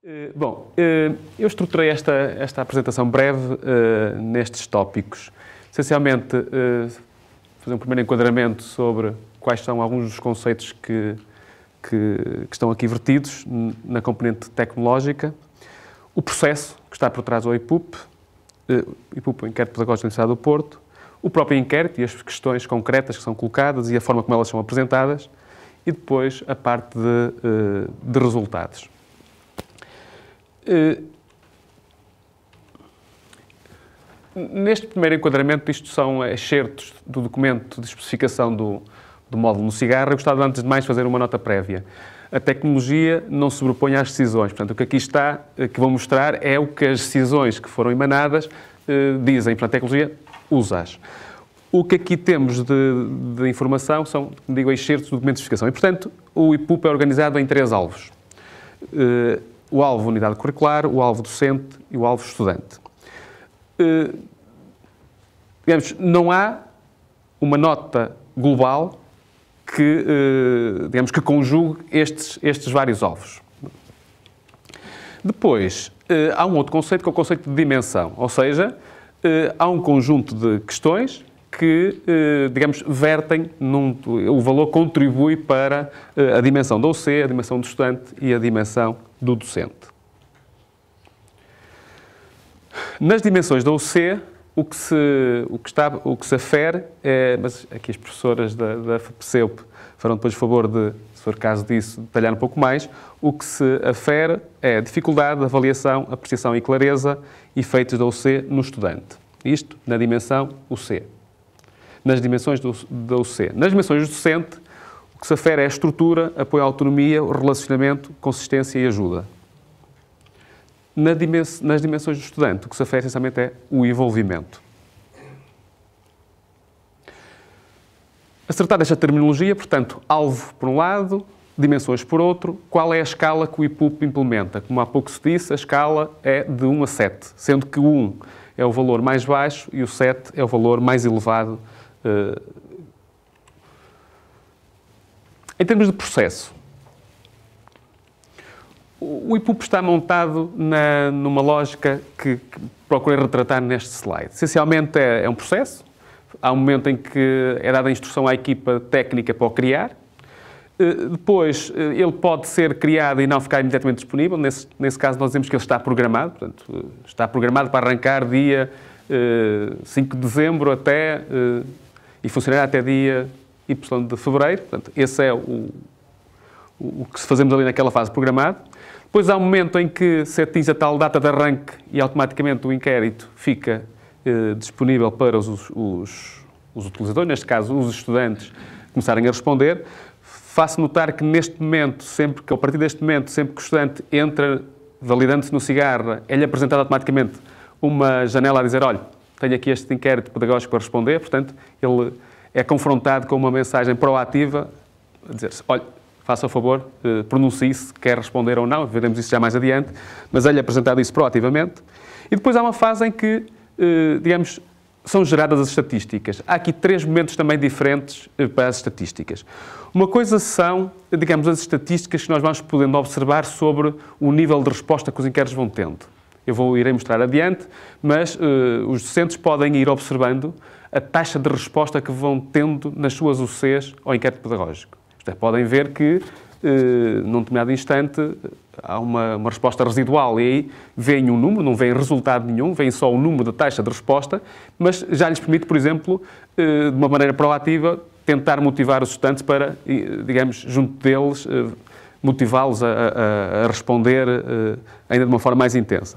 Eu estruturei esta apresentação breve nestes tópicos. Essencialmente, fazer um primeiro enquadramento sobre quais são alguns dos conceitos que estão aqui vertidos na componente tecnológica, o processo que está por trás do IPUP, o Inquérito Pedagógico da Universidade do Porto, o próprio inquérito e as questões concretas que são colocadas e a forma como elas são apresentadas, e depois a parte de resultados. Neste primeiro enquadramento, isto são excertos do documento de especificação do módulo no cigarro. Eu gostava, antes de mais, de fazer uma nota prévia. A tecnologia não se sobrepõe às decisões. Portanto, o que aqui está, que vou mostrar, é o que as decisões que foram emanadas dizem. Portanto, a tecnologia usa-as. O que aqui temos de informação são, como digo, excertos do documento de especificação. E, portanto, o IPUP é organizado em 3 alvos. O alvo unidade curricular, o alvo docente e o alvo estudante. Digamos, não há uma nota global que conjugue estes vários alvos. Depois, há um outro conceito, que é o conceito de dimensão, ou seja, há um conjunto de questões que, digamos, vertem o valor contribui para a dimensão da OC, a dimensão do estudante e a dimensão do docente. Nas dimensões da OC, o que se afere, mas aqui as professoras da FPCEUP farão depois o favor de, se for caso disso, detalhar um pouco mais, o que se afere é dificuldade, avaliação, apreciação e clareza, efeitos da OC no estudante. Isto na dimensão OC. Nas dimensões da OC. Nas dimensões do docente, o que se afere é a estrutura, apoio à autonomia, o relacionamento, consistência e ajuda. Nas dimensões do estudante, o que se afere essencialmente é o envolvimento. Acertar esta terminologia, portanto, alvo por um lado, dimensões por outro, qual é a escala que o IPUP implementa? Como há pouco se disse, a escala é de 1 a 7, sendo que o 1 é o valor mais baixo e o 7 é o valor mais elevado. Em termos de processo, o IPUP está montado numa lógica que procurei retratar neste slide. Essencialmente é um processo. Há um momento em que é dada a instrução à equipa técnica para o criar. Depois, ele pode ser criado e não ficar imediatamente disponível. Nesse caso, nós dizemos que ele está programado. Portanto, está programado para arrancar dia 5 de dezembro e funcionará até dia Y de fevereiro. Portanto, esse é o que fazemos ali naquela fase programado. Depois há um momento em que se atinge a tal data de arranque e automaticamente o inquérito fica disponível para os utilizadores, neste caso os estudantes, começarem a responder. Faço notar que neste momento, a partir deste momento, sempre que o estudante entra validando-se no cigarro, é-lhe apresentado automaticamente uma janela a dizer, olha, tenho aqui este inquérito pedagógico para responder, portanto, ele é confrontado com uma mensagem proativa, a dizer-se, olha, faça o favor, pronuncie-se, quer responder ou não, veremos isso já mais adiante, mas é-lhe apresentado isso proativamente. E depois há uma fase em que, digamos, são geradas as estatísticas. Há aqui 3 momentos também diferentes para as estatísticas. Uma coisa são, digamos, as estatísticas que nós vamos podendo observar sobre o nível de resposta que os inquéritos vão tendo. Irei mostrar adiante, mas os docentes podem ir observando a taxa de resposta que vão tendo nas suas UCs ao inquérito pedagógico. Isto é, podem ver que, num determinado instante, há uma resposta residual e aí vem um número, não vem resultado nenhum, vem só o número da taxa de resposta, mas já lhes permite, por exemplo, de uma maneira proativa, tentar motivar os estudantes para, digamos, junto deles, motivá-los a responder ainda de uma forma mais intensa.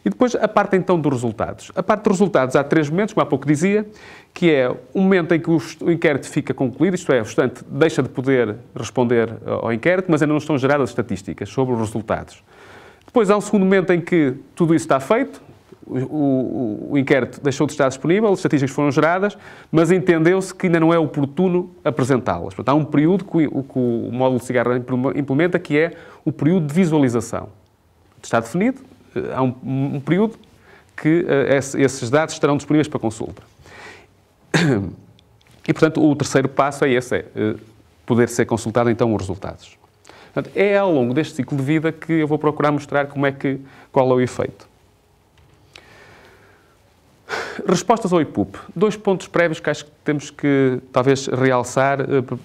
E depois a parte então dos resultados. A parte dos resultados há 3 momentos, como há pouco dizia, que é o momento em que o inquérito fica concluído, isto é, o estudante deixa de poder responder ao inquérito, mas ainda não estão geradas estatísticas sobre os resultados. Depois há um segundo momento em que tudo isso está feito, o inquérito deixou de estar disponível, as estatísticas foram geradas, mas entendeu-se que ainda não é oportuno apresentá-las. Portanto, há um período que o módulo de cigarro implementa, que é o período de visualização. Está definido, há um período que esses dados estarão disponíveis para consulta. E, portanto, o terceiro passo é esse, poder ser consultado, então, os resultados. Portanto, é ao longo deste ciclo de vida que eu vou procurar mostrar qual é o efeito. Respostas ao IPUP. 2 pontos prévios que acho que temos que, talvez, realçar,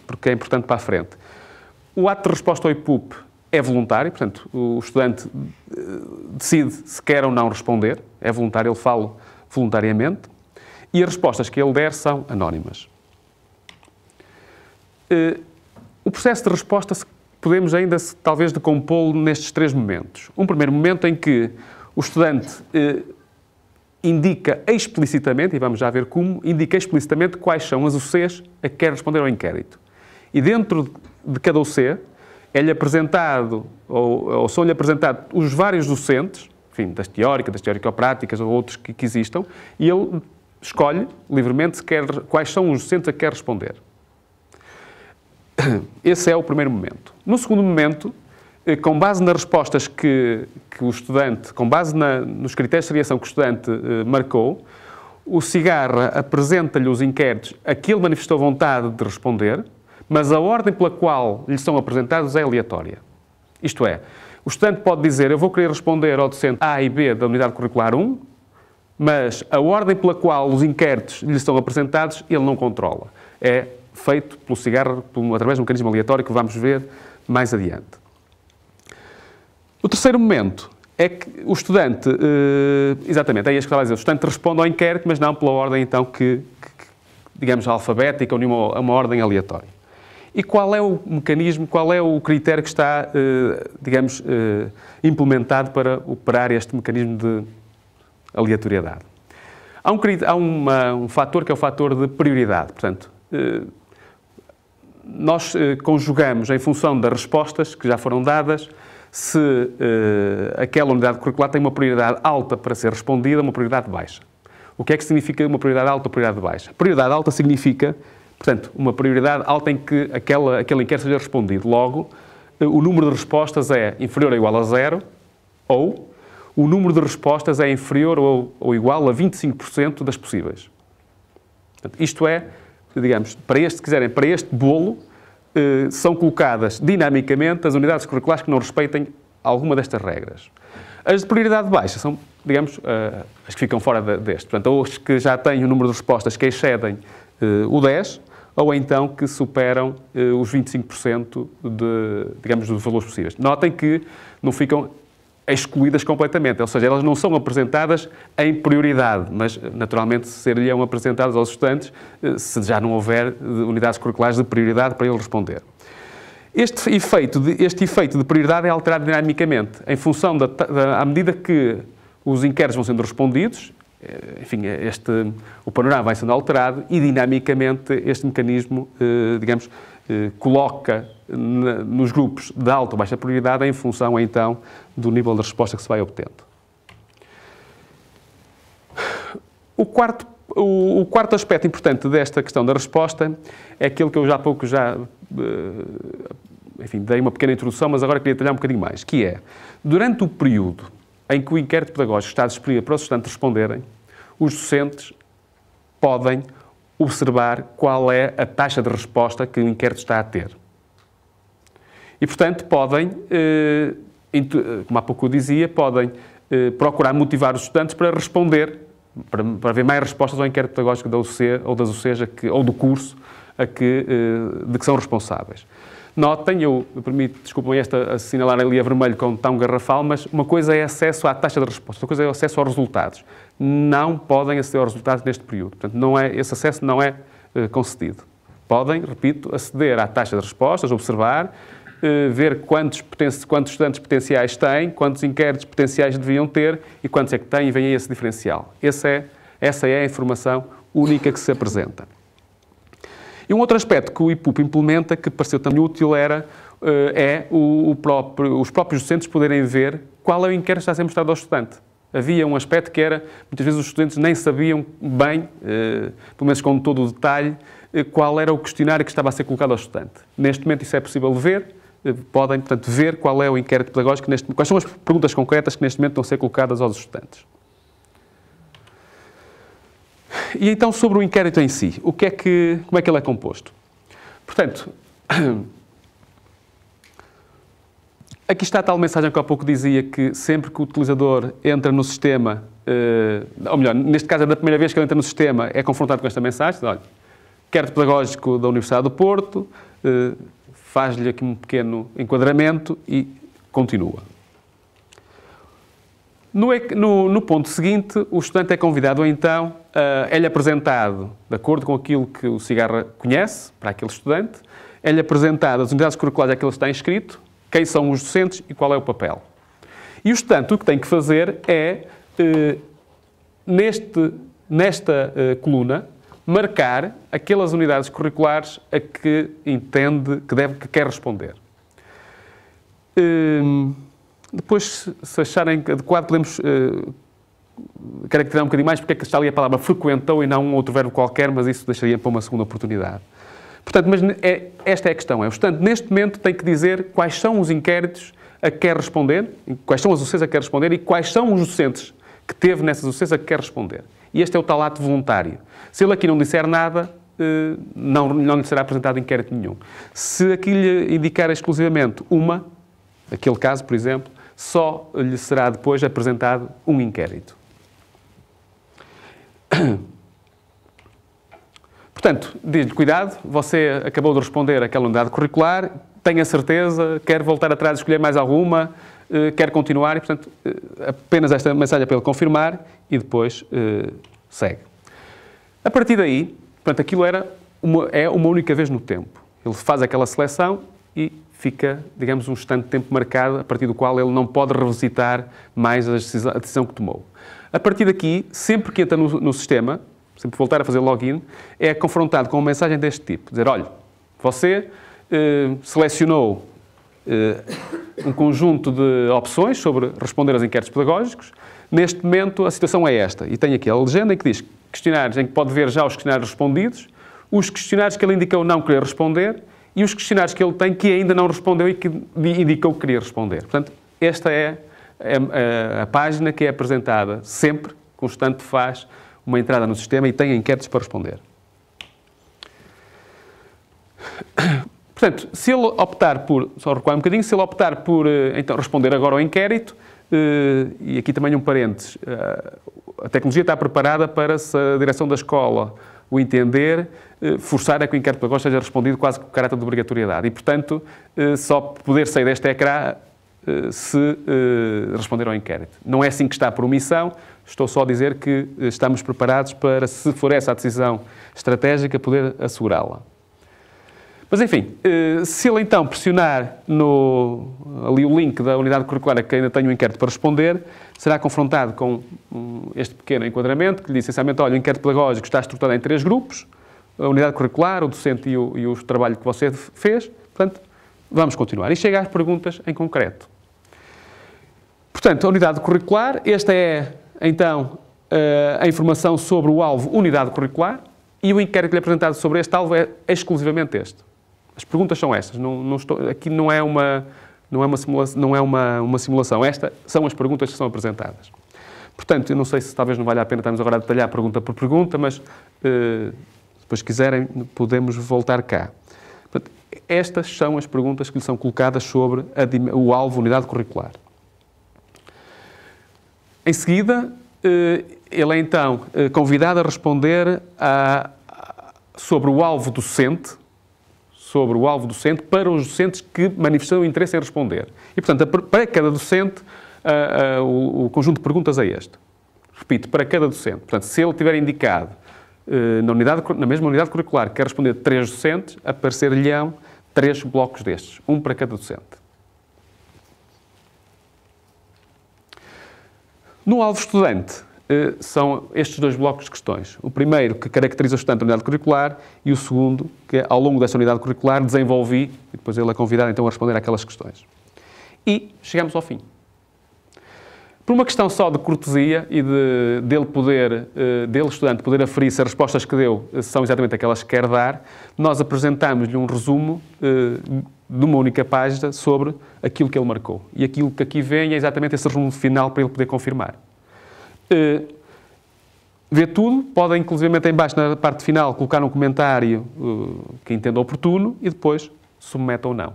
porque é importante para a frente. O ato de resposta ao IPUP é voluntário, portanto, o estudante decide se quer ou não responder, é voluntário, ele fala voluntariamente, e as respostas que ele der são anónimas. O processo de resposta podemos ainda, talvez, decompô-lo nestes 3 momentos. Um primeiro momento em que o estudante indica explicitamente, e vamos já ver como, indica explicitamente quais são as OCs a que quer responder ao inquérito. E dentro de cada OC é-lhe apresentado, ou são-lhe apresentados os vários docentes, enfim, das teórico-práticas ou outros que existam, e ele escolhe livremente quais são os docentes a que quer responder. Esse é o primeiro momento. No segundo momento, com base nas respostas que o estudante, com base nos critérios de seriação que o estudante marcou, o Cigarra apresenta-lhe os inquéritos a que ele manifestou vontade de responder, mas a ordem pela qual lhe são apresentados é aleatória. Isto é, o estudante pode dizer, eu vou querer responder ao docente A e B da unidade curricular 1, mas a ordem pela qual os inquéritos lhe são apresentados, ele não controla. É feito pelo Cigarra através de um mecanismo aleatório que vamos ver mais adiante. O terceiro momento é que o estudante, exatamente, é isso que estava a dizer, o estudante responde ao inquérito, mas não pela ordem, então, digamos, alfabética ou uma ordem aleatória. E qual é o mecanismo, qual é o critério que está, digamos, implementado para operar este mecanismo de aleatoriedade? Há um fator que é o fator de prioridade. Portanto, nós conjugamos em função das respostas que já foram dadas se aquela unidade curricular tem uma prioridade alta para ser respondida, uma prioridade baixa. O que é que significa uma prioridade alta ou prioridade baixa? Prioridade alta significa, portanto, uma prioridade alta em que aquele inquérito seja respondido. Logo, o número de respostas é inferior ou igual a 0, ou o número de respostas é inferior ou igual a 25% das possíveis. Portanto, isto é, digamos, para este bolo, são colocadas dinamicamente as unidades curriculares que não respeitem alguma destas regras. As de prioridade baixa são, digamos, as que ficam fora deste. Portanto, ou as que já têm o número de respostas que excedem o 10, ou então que superam os 25% digamos, dos valores possíveis. Notem que não ficam excluídas completamente, ou seja, elas não são apresentadas em prioridade, mas naturalmente ser-lhe-ão apresentadas aos estudantes se já não houver unidades curriculares de prioridade para ele responder. Este efeito de prioridade é alterado dinamicamente em função à medida que os inquéritos vão sendo respondidos, enfim, o panorama vai sendo alterado e dinamicamente este mecanismo, digamos, coloca nos grupos de alta ou baixa prioridade em função, então, do nível de resposta que se vai obtendo. O quarto aspecto importante desta questão da resposta é aquilo que eu já há pouco enfim, dei uma pequena introdução, mas agora queria detalhar um bocadinho mais, que é, durante o período em que o inquérito pedagógico está disponível para os estudantes responderem, os docentes podem observar qual é a taxa de resposta que o inquérito está a ter. E, portanto, podem, como há pouco eu dizia, podem procurar motivar os estudantes para responder, para ver mais respostas ao inquérito pedagógico da UC ou das UCs ou do curso de que são responsáveis. Notem, desculpem assinalar ali a vermelho com tão garrafal, mas uma coisa é acesso à taxa de resposta, outra coisa é acesso aos resultados. Não podem aceder aos resultados neste período. Portanto, esse acesso não é concedido. Podem, repito, aceder à taxa de respostas, observar, ver quantos estudantes potenciais têm, quantos inquéritos potenciais deviam ter e quantos é que têm, e vem aí esse diferencial. Essa é a informação única que se apresenta. E um outro aspecto que o IPUP implementa, que pareceu também útil, os próprios docentes poderem ver qual é o inquérito que está a ser mostrado ao estudante. Havia um aspecto que era, muitas vezes os estudantes nem sabiam bem, pelo menos com todo o detalhe, qual era o questionário que estava a ser colocado ao estudante. Neste momento isso é possível ver, podem, portanto, ver qual é o inquérito pedagógico, quais são as perguntas concretas que neste momento estão a ser colocadas aos estudantes. E então, sobre o inquérito em si, como é que ele é composto? Portanto, Aqui está a tal mensagem que há pouco dizia que sempre que o utilizador entra no sistema, ou melhor, neste caso é da primeira vez que ele entra no sistema, é confrontado com esta mensagem, olha, inquérito pedagógico da Universidade do Porto, faz-lhe aqui um pequeno enquadramento e continua. No ponto seguinte, o estudante é convidado, então, é-lhe apresentado, de acordo com aquilo que o Cigarra conhece, para aquele estudante, é-lhe apresentado as unidades curriculares a que ele está inscrito, quem são os docentes e qual é o papel. E o estudante o que tem que fazer é, nesta coluna, marcar aquelas unidades curriculares a que entende que quer responder. Depois, se acharem adequado, podemos caracterizar um bocadinho mais porque é que está ali a palavra frequentou e não um outro verbo qualquer, mas isso deixaria para uma segunda oportunidade. Portanto, mas esta é a questão. O estudante, neste momento, tem que dizer quais são os inquéritos a que quer responder, quais são as docentes a que quer responder e quais são os docentes que teve nessas docentes a que quer responder. E este é o tal ato voluntário. Se ele aqui não disser nada, não lhe será apresentado inquérito nenhum. Se aqui lhe indicar exclusivamente aquele caso, por exemplo, só lhe será depois apresentado um inquérito. Portanto, diz-lhe, cuidado, você acabou de responder àquela unidade curricular, tenha certeza, quer voltar atrás e escolher mais alguma, quer continuar, e, portanto, apenas esta mensagem para ele confirmar e depois segue. A partir daí, portanto, aquilo é uma única vez no tempo. Ele faz aquela seleção e fica, digamos, um instante de tempo marcado, a partir do qual ele não pode revisitar mais a decisão que tomou. A partir daqui, sempre que entra no sistema, sempre voltar a fazer login, é confrontado com uma mensagem deste tipo. Dizer, olha, você selecionou um conjunto de opções sobre responder aos inquéritos pedagógicos. Neste momento, a situação é esta. E tem aqui a legenda em que diz questionários em que pode ver já os questionários respondidos, os questionários que ele indicou não querer responder e os questionários que ele tem que ainda não respondeu e que indicou que queria responder. Portanto, esta é a página que é apresentada sempre, constante faz uma entrada no sistema e tem inquéritos para responder. Portanto, se ele optar por, só recuar um bocadinho, se ele optar por então, responder agora ao inquérito, e aqui também um parênteses, a tecnologia está preparada para, se a direção da escola o entender, forçar a que o inquérito pedagógico seja respondido quase com caráter de obrigatoriedade. E, portanto, só poder sair deste ecrã se responder ao inquérito. Não é assim que está por omissão, estou só a dizer que estamos preparados para, se for essa a decisão estratégica, poder assegurá-la. Mas, enfim, se ele então pressionar ali o link da unidade curricular a que ainda tem um inquérito para responder, será confrontado com este pequeno enquadramento que lhe diz essencialmente, olha, o inquérito pedagógico está estruturado em 3 grupos, a unidade curricular, o docente e o trabalho que você fez, portanto, vamos continuar. E chega às perguntas em concreto. Portanto, a unidade curricular, esta é, então, a informação sobre o alvo unidade curricular e o inquérito que lhe é apresentado sobre este alvo é exclusivamente este. As perguntas são estas. Aqui não é uma simulação. Estas são as perguntas que são apresentadas. Portanto, eu não sei se talvez não valha a pena estarmos agora a detalhar pergunta por pergunta, mas depois, se quiserem, podemos voltar cá. Portanto, estas são as perguntas que lhe são colocadas sobre o alvo unidade curricular. Em seguida, ele é então convidado a responder sobre o alvo docente, para os docentes que manifestam interesse em responder. E, portanto, para cada docente, o conjunto de perguntas é este. Repito, para cada docente. Portanto, se ele tiver indicado na mesma unidade curricular que quer responder 3 docentes, aparecer-lhe-ão 3 blocos destes, um para cada docente. No alvo estudante, são estes 2 blocos de questões. O primeiro, que caracteriza o estudante da unidade curricular, e o segundo, que ao longo dessa unidade curricular desenvolvi, e depois ele é convidado então a responder àquelas questões. E chegamos ao fim. Por uma questão só de cortesia e dele, estudante, poder aferir se as respostas que deu são exatamente aquelas que quer dar, nós apresentamos-lhe um resumo de uma única página sobre aquilo que ele marcou. E aquilo que aqui vem é exatamente esse resumo final para ele poder confirmar. Vê tudo, pode inclusivamente em baixo na parte final colocar um comentário que entenda oportuno e depois submete ou não.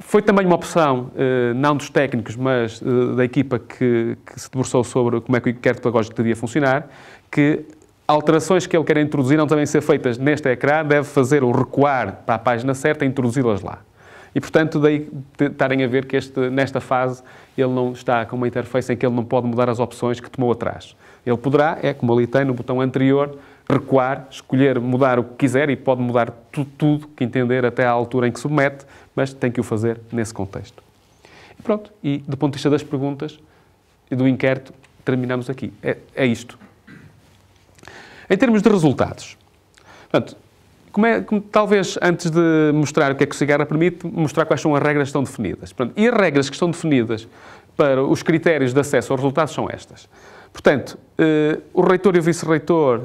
Foi também uma opção, não dos técnicos, mas da equipa que se debruçou sobre como é que o inquérito pedagógico devia funcionar, que alterações que ele quer introduzir não devem ser feitas neste ecrã, deve fazer o recuar para a página certa e introduzi-las lá. E, portanto, daí estarem a ver que nesta fase ele não está com uma interface em que ele não pode mudar as opções que tomou atrás. Ele poderá, como ali tem no botão anterior, recuar, escolher mudar o que quiser e pode mudar tudo que entender até à altura em que submete, mas tem que o fazer nesse contexto. E pronto, e do ponto de vista das perguntas e do inquérito, terminamos aqui. É isto. Em termos de resultados, portanto, talvez antes de mostrar o que é que o Cigarra permite, mostrar quais são as regras que estão definidas. Portanto, e as regras que estão definidas para os critérios de acesso aos resultados são estas. Portanto, o reitor e o vice-reitor,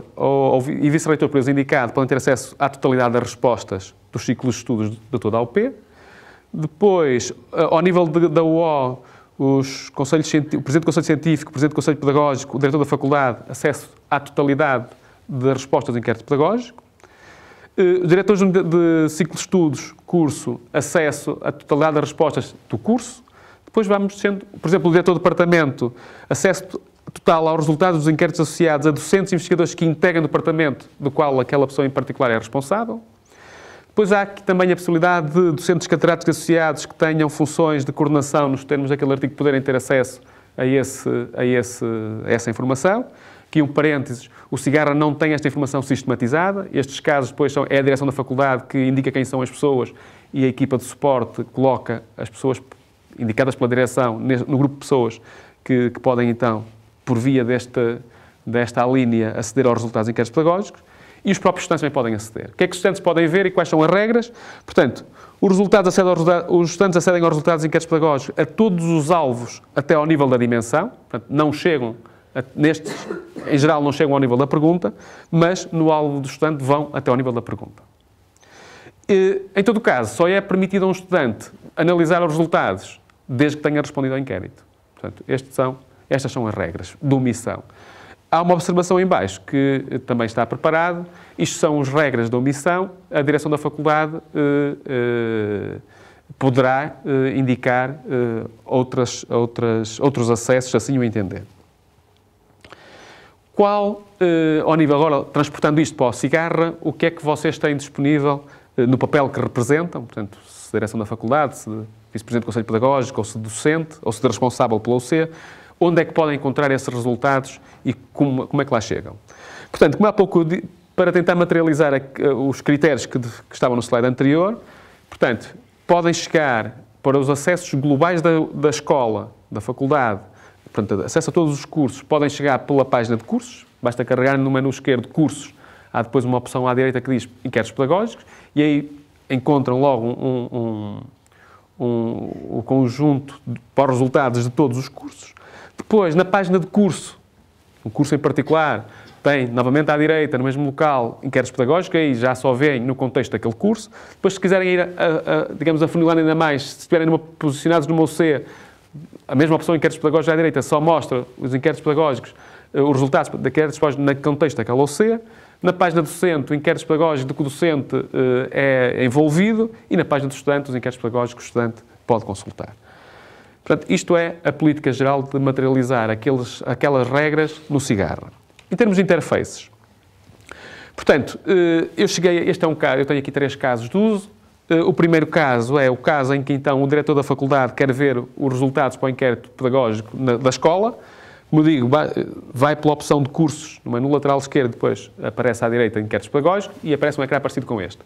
e vice-reitor por eles indicado, podem ter acesso à totalidade das respostas dos ciclos de estudos de toda a UP. Depois, ao nível da UO, o Presidente do Conselho Científico, o Presidente do Conselho Pedagógico, o Diretor da Faculdade, acesso à totalidade das respostas do inquérito pedagógico. Os diretores de ciclo de estudos, curso, acesso à totalidade das respostas do curso. Depois vamos sendo, por exemplo, o diretor do departamento, acesso total aos resultados dos inquéritos associados a docentes e investigadores que integram o departamento do qual aquela pessoa em particular é responsável. Depois há aqui também a possibilidade de docentes catedráticos associados que tenham funções de coordenação nos termos daquele artigo poderem ter acesso a essa informação. Aqui um parênteses, o Cigarra não tem esta informação sistematizada. Estes casos depois é a direção da faculdade que indica quem são as pessoas e a equipa de suporte coloca as pessoas indicadas pela direção no grupo de pessoas que podem então, por via desta alínea, aceder aos resultados dos inquéritos pedagógicos. E os próprios estudantes também podem aceder. O que é que os estudantes podem ver e quais são as regras? Portanto, os estudantes acedem aos resultados dos inquéritos pedagógicos a todos os alvos até ao nível da dimensão. Portanto, não chegam, nestes, em geral, não chegam ao nível da pergunta, mas no alvo do estudante vão até ao nível da pergunta. Em todo o caso, só é permitido a um estudante analisar os resultados desde que tenha respondido ao inquérito. Portanto, estas são as regras de omissão. Há uma observação em baixo que também está preparado. Isto são as regras de omissão. A direção da faculdade poderá indicar outros acessos, se assim o entender. Ao nível agora, transportando isto para o Cigarra, o que é que vocês têm disponível no papel que representam? Portanto, se direção da faculdade, se vice-presidente do Conselho Pedagógico, ou se docente, ou se de responsável pela UC, onde é que podem encontrar esses resultados e como é que lá chegam. Portanto, como há pouco, para tentar materializar os critérios que estavam no slide anterior, portanto, podem chegar para os acessos globais da escola, da faculdade, portanto, acesso a todos os cursos, podem chegar pela página de cursos, basta carregar no menu esquerdo cursos, há depois uma opção à direita que diz inquéritos pedagógicos, e aí encontram logo o conjunto para os resultados de todos os cursos. Depois, na página de curso, um curso em particular, tem novamente à direita, no mesmo local, inquéritos pedagógicos, aí já só veem no contexto daquele curso. Depois, se quiserem ir, digamos, afunilando ainda mais, se estiverem posicionados numa UC, a mesma opção inquéritos pedagógicos à direita só mostra os inquéritos pedagógicos, os resultados de inquéritos pedagógicos no contexto daquela UC. Na página do docente, o inquéritos pedagógicos de que o docente é envolvido, e na página do estudante, os inquéritos pedagógicos que o estudante pode consultar. Portanto, isto é a política geral de materializar aquelas regras no Cigarra. Em termos de interfaces, portanto, este é um caso, eu tenho aqui 3 casos de uso. O primeiro caso é o caso em que, então, o diretor da faculdade quer ver os resultados para o inquérito pedagógico da escola. Como digo, vai pela opção de cursos, no menu lateral esquerdo, depois aparece à direita inquéritos pedagógicos e aparece um ecrã parecido com este.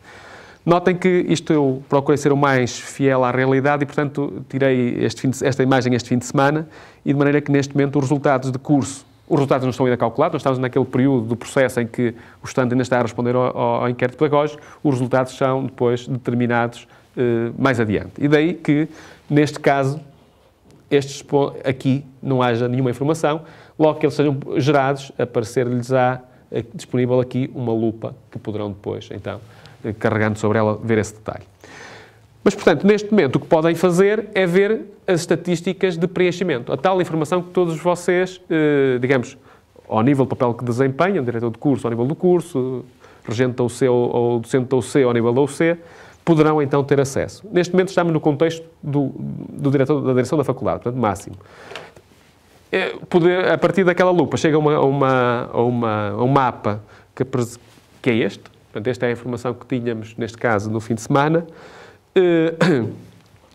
Notem que isto eu procurei ser o mais fiel à realidade e, portanto, tirei esta imagem este fim de semana e de maneira que, neste momento, os resultados de curso, os resultados não estão ainda calculados, nós estamos naquele período do processo em que o estudante ainda está a responder ao inquérito pedagógico, os resultados são depois determinados mais adiante. E daí que, neste caso, aqui não haja nenhuma informação, logo que eles sejam gerados, aparecer-lhes disponível aqui uma lupa que poderão depois, então, carregando sobre ela, ver esse detalhe. Mas, portanto, neste momento o que podem fazer é ver as estatísticas de preenchimento. A tal informação que todos vocês, digamos, ao nível do papel que desempenham, diretor de curso ao nível do curso, regente da UC ou docente da UC ao nível da UC, poderão então ter acesso. Neste momento estamos no contexto do diretor da direção da faculdade, portanto, máximo. A partir daquela lupa, chega a um mapa que é este. Portanto, esta é a informação que tínhamos, neste caso, no fim de semana.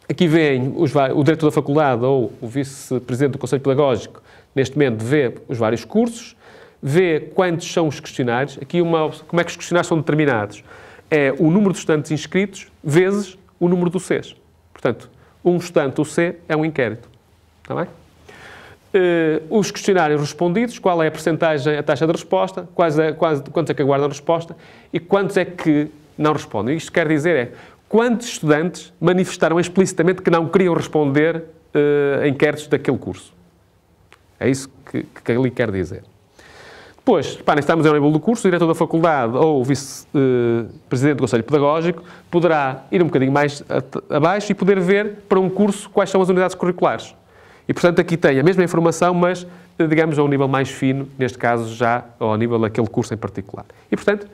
Aqui vem o diretor da faculdade ou o vice-presidente do Conselho Pedagógico, neste momento, vê os vários cursos, vê quantos são os questionários. Aqui, como é que os questionários são determinados? É o número de estudantes inscritos vezes o número do Cs. Portanto, um estudante, o C, é um inquérito. Está bem? Os questionários respondidos, qual é a percentagem, a taxa de resposta, quantos é que aguardam a resposta e quantos é que não respondem. Isto quer dizer quantos estudantes manifestaram explicitamente que não queriam responder a inquéritos daquele curso. É isso que ali quer dizer. Depois, reparem, estamos ao nível do curso, o diretor da faculdade ou o vice-presidente do Conselho Pedagógico poderá ir um bocadinho mais abaixo e poder ver para um curso quais são as unidades curriculares. E, portanto, aqui tem a mesma informação, mas, digamos, a um nível mais fino, neste caso já ao nível daquele curso em particular. E, portanto,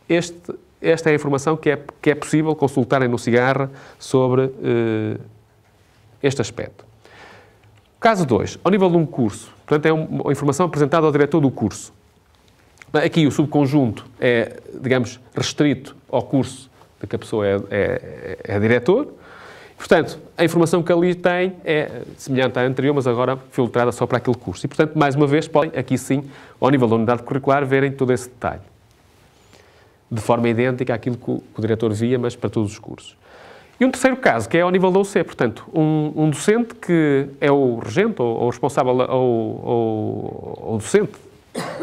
esta é a informação que é possível consultarem no Cigarra sobre este aspecto. Caso 2, ao nível de um curso, portanto, é uma informação apresentada ao diretor do curso. Aqui o subconjunto é, digamos, restrito ao curso de que a pessoa é diretor. Portanto, a informação que ali tem é semelhante à anterior, mas agora filtrada só para aquele curso. E, portanto, mais uma vez, podem, aqui sim, ao nível da unidade curricular, verem todo esse detalhe. De forma idêntica àquilo que o diretor via, mas para todos os cursos. E um terceiro caso, que é ao nível da UC. Portanto, um docente que é o regente, ou responsável, ou docente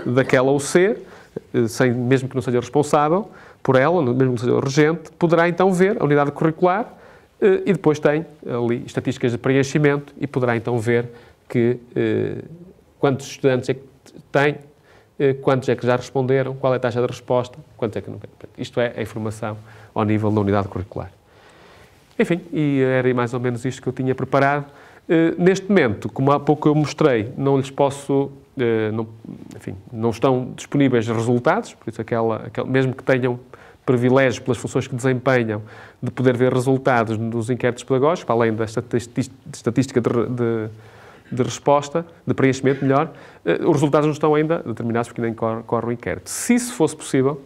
daquela UC, mesmo que não seja responsável por ela, mesmo que não seja o regente, poderá então ver a unidade curricular e depois tem ali estatísticas de preenchimento e poderá então ver quantos estudantes é que tem, quantos é que já responderam, qual é a taxa de resposta, quantos é que não tem. Isto é a informação ao nível da unidade curricular. Enfim, e era mais ou menos isto que eu tinha preparado. Neste momento, como há pouco eu mostrei, não lhes posso... não estão disponíveis resultados, por isso mesmo que tenham privilégios pelas funções que desempenham de poder ver resultados dos inquéritos pedagógicos, para além da estatística de resposta, de preenchimento, melhor, os resultados não estão ainda determinados porque nem corre o inquérito. Se isso fosse possível,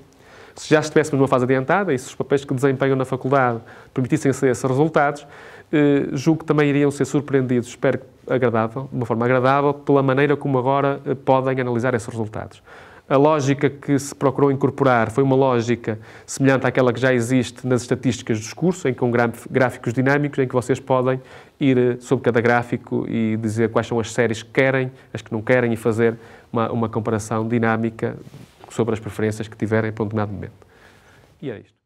se já estivéssemos numa fase adiantada e se os papéis que desempenham na faculdade permitissem esses resultados, julgo que também iriam ser surpreendidos, espero de uma forma agradável, pela maneira como agora podem analisar esses resultados. A lógica que se procurou incorporar foi uma lógica semelhante àquela que já existe nas estatísticas dos cursos, em que com gráficos dinâmicos, em que vocês podem ir sobre cada gráfico e dizer quais são as séries que querem, as que não querem, e fazer uma comparação dinâmica sobre as preferências que tiverem para um determinado momento. E é isto.